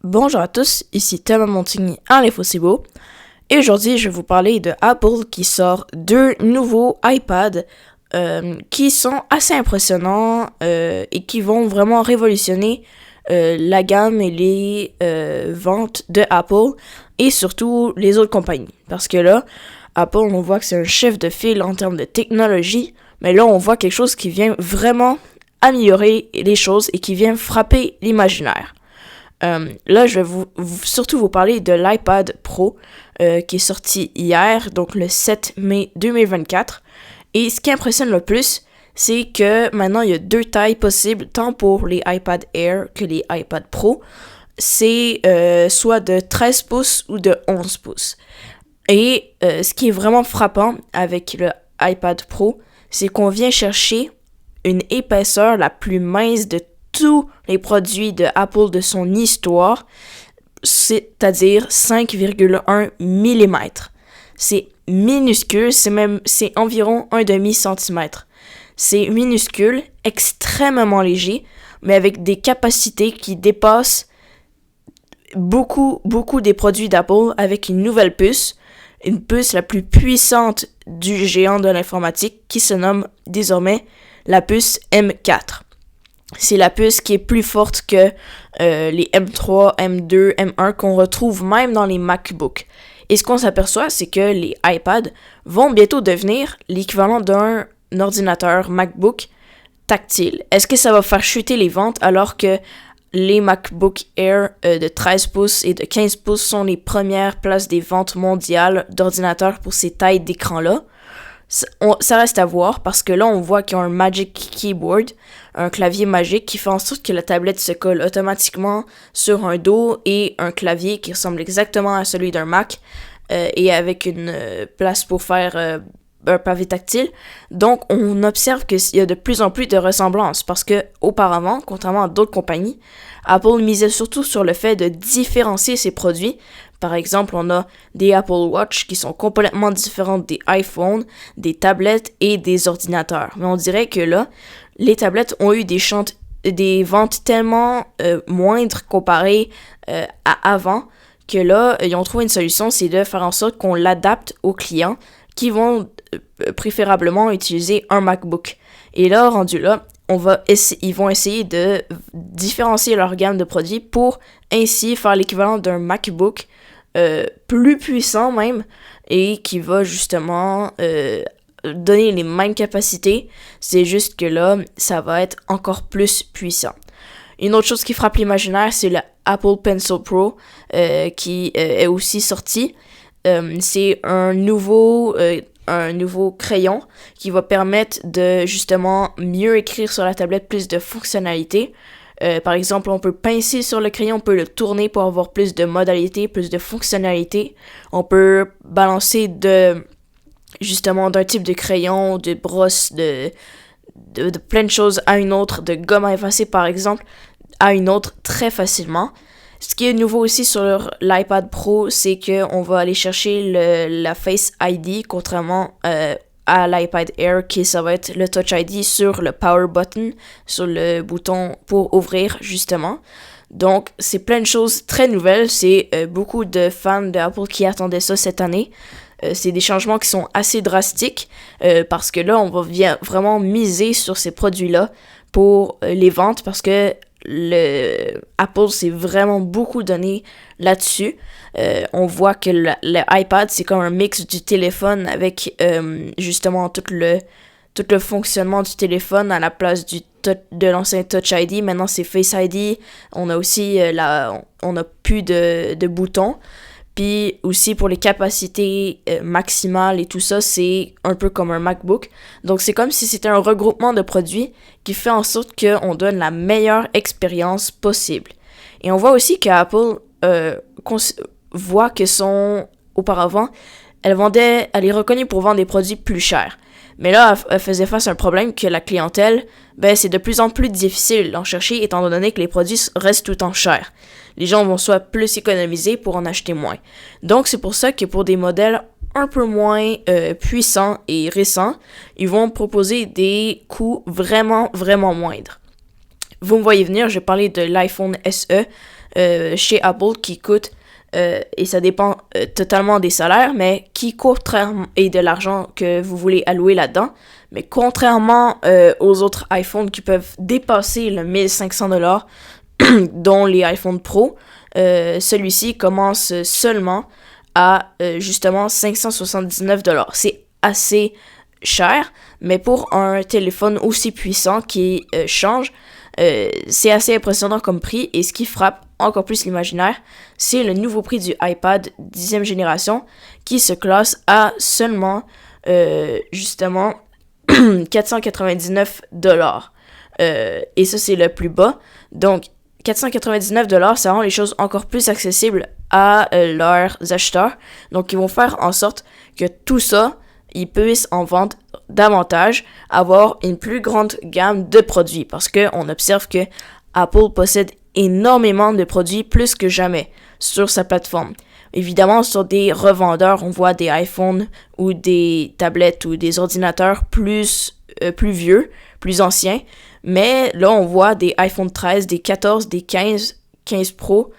Bonjour à tous, ici Thomas Montigny en l'Info-C'est-Beau. Et aujourd'hui, je vais vous parler de Apple qui sort deux nouveaux iPads qui sont assez impressionnants et qui vont vraiment révolutionner la gamme et les ventes de Apple et surtout les autres compagnies. Parce que là, Apple, on voit que c'est un chef de file en termes de technologie, mais là, on voit quelque chose qui vient vraiment améliorer les choses et qui vient frapper l'imaginaire. Là, je vais surtout vous parler de l'iPad Pro qui est sorti hier, donc le 7 mai 2024. Et ce qui impressionne le plus, c'est que maintenant, il y a deux tailles possibles, tant pour les iPad Air que les iPad Pro. C'est soit de 13 pouces ou de 11 pouces. Et ce qui est vraiment frappant avec le iPad Pro, c'est qu'on vient chercher une épaisseur la plus mince de tous les produits de Apple de son histoire, c'est-à-dire 5,1 mm. C'est minuscule, c'est environ un demi-centimètre. C'est minuscule, extrêmement léger, mais avec des capacités qui dépassent beaucoup des produits d'Apple avec une nouvelle puce, une puce la plus puissante du géant de l'informatique qui se nomme désormais la puce M4. C'est la puce qui est plus forte que les M3, M2, M1 qu'on retrouve même dans les MacBooks. Et ce qu'on s'aperçoit, c'est que les iPads vont bientôt devenir l'équivalent d'un ordinateur MacBook tactile. Est-ce que ça va faire chuter les ventes alors que les MacBook Air de 13 pouces et de 15 pouces sont les premières places des ventes mondiales d'ordinateurs pour ces tailles d'écran-là? Ça reste à voir parce que là, on voit qu'il y a un Magic Keyboard, un clavier magique qui fait en sorte que la tablette se colle automatiquement sur un dos et un clavier qui ressemble exactement à celui d'un Mac et avec une place pour faire un pavé tactile. Donc, on observe qu'il y a de plus en plus de ressemblances parce que auparavant, contrairement à d'autres compagnies, Apple misait surtout sur le fait de différencier ses produits. Par exemple, on a des Apple Watch qui sont complètement différentes des iPhones, des tablettes et des ordinateurs. Mais on dirait que là, les tablettes ont eu des ventes tellement moindres comparées à avant que là, ils ont trouvé une solution, c'est de faire en sorte qu'on l'adapte aux clients qui vont préférablement utiliser un MacBook. Et là, rendu là, ils vont essayer de différencier leur gamme de produits pour ainsi faire l'équivalent d'un MacBook plus puissant même et qui va justement donner les mêmes capacités. C'est juste que là, ça va être encore plus puissant. Une autre chose qui frappe l'imaginaire, c'est le Apple Pencil Pro qui est aussi sorti. C'est un nouveau crayon qui va permettre de justement mieux écrire sur la tablette, plus de fonctionnalités. Par exemple, on peut pincer sur le crayon, on peut le tourner pour avoir plus de modalités, plus de fonctionnalités. On peut balancer justement d'un type de crayon, de brosse, de plein de choses à une autre, de gomme à effacer par exemple, à une autre très facilement. Ce qui est nouveau aussi sur l'iPad Pro, c'est qu'on va aller chercher la Face ID, contrairement à l'iPad Air, ça va être le Touch ID sur le Power Button, sur le bouton pour ouvrir, justement. Donc, c'est plein de choses très nouvelles. C'est beaucoup de fans d'Apple qui attendaient ça cette année. C'est des changements qui sont assez drastiques parce que là, on va vraiment miser sur ces produits-là pour les ventes parce que Apple s'est vraiment beaucoup donné là-dessus. On voit que l'iPad, c'est comme un mix du téléphone avec justement tout le fonctionnement du téléphone à la place de l'ancien Touch ID. Maintenant, c'est Face ID. On a aussi on a plus de boutons. Puis aussi pour les capacités maximales et tout ça, c'est un peu comme un MacBook. Donc c'est comme si c'était un regroupement de produits qui fait en sorte qu'on donne la meilleure expérience possible. Et on voit aussi qu'Apple voit que auparavant, elle est reconnue pour vendre des produits plus chers. Mais là, elle faisait face à un problème que la clientèle, c'est de plus en plus difficile d'en chercher étant donné que les produits restent tout le temps chers. Les gens vont soit plus économiser pour en acheter moins. Donc, c'est pour ça que pour des modèles un peu moins puissants et récents, ils vont proposer des coûts vraiment, vraiment moindres. vous me voyez venir, j'ai parlé de l'iPhone SE chez Apple qui coûte, et ça dépend totalement des salaires, mais qui contrairement, et de l'argent que vous voulez allouer là-dedans, mais contrairement aux autres iPhones qui peuvent dépasser le 1500$, dont les iPhone Pro, celui-ci commence seulement à justement 579$. C'est assez cher, mais pour un téléphone aussi puissant qui change, c'est assez impressionnant comme prix. Et ce qui frappe encore plus l'imaginaire, c'est le nouveau prix du iPad 10e génération qui se classe à seulement justement $499. Et ça, c'est le plus bas. Donc, $499, ça rend les choses encore plus accessibles à leurs acheteurs. Donc, ils vont faire en sorte que tout ça, ils puissent en vendre davantage, avoir une plus grande gamme de produits. Parce qu'on observe que Apple possède énormément de produits, plus que jamais, sur sa plateforme. Évidemment, sur des revendeurs, on voit des iPhones ou des tablettes ou des ordinateurs plus vieux, plus anciens. Mais là, on voit des iPhone 13, des 14, des 15 Pro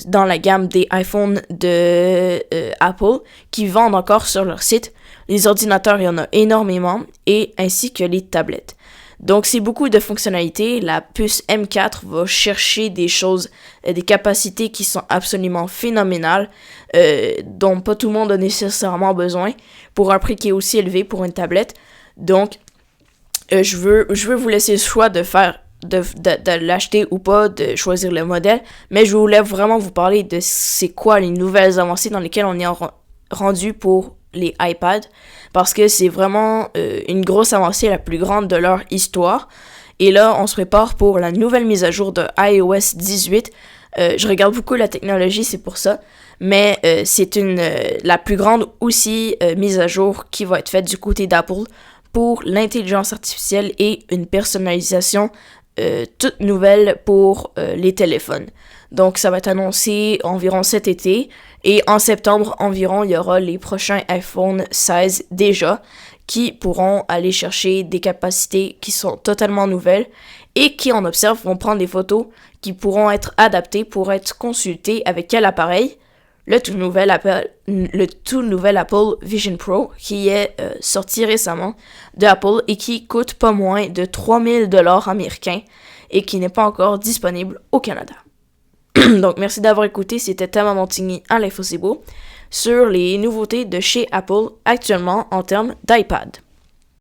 dans la gamme des iPhones de Apple qui vendent encore sur leur site. Les ordinateurs, il y en a énormément, et ainsi que les tablettes. Donc, c'est beaucoup de fonctionnalités. La puce M4 va chercher des choses, des capacités qui sont absolument phénoménales, dont pas tout le monde a nécessairement besoin, pour un prix qui est aussi élevé pour une tablette. Donc, je veux vous laisser le choix de l'acheter ou pas, de choisir le modèle, mais je voulais vraiment vous parler de c'est quoi les nouvelles avancées dans lesquelles on est rendu pour les iPads, parce que c'est vraiment une grosse avancée, la plus grande de leur histoire. Et là, on se prépare pour la nouvelle mise à jour de iOS 18. Je regarde beaucoup la technologie, c'est pour ça, mais c'est la plus grande aussi mise à jour qui va être faite du côté d'Apple pour l'intelligence artificielle et une personnalisation toute nouvelle pour les téléphones. Donc, ça va être annoncé environ cet été. Et en septembre environ, il y aura les prochains iPhone 16 déjà qui pourront aller chercher des capacités qui sont totalement nouvelles et qui, on observe, vont prendre des photos qui pourront être adaptées pour être consultées avec quel appareil? Le tout nouvel Apple Vision Pro qui est sorti récemment de Apple et qui coûte pas moins de $3000 américains et qui n'est pas encore disponible au Canada. Donc, merci d'avoir écouté. C'était Thomas Montigny à l'Info C'est Beau sur les nouveautés de chez Apple actuellement en termes d'iPad.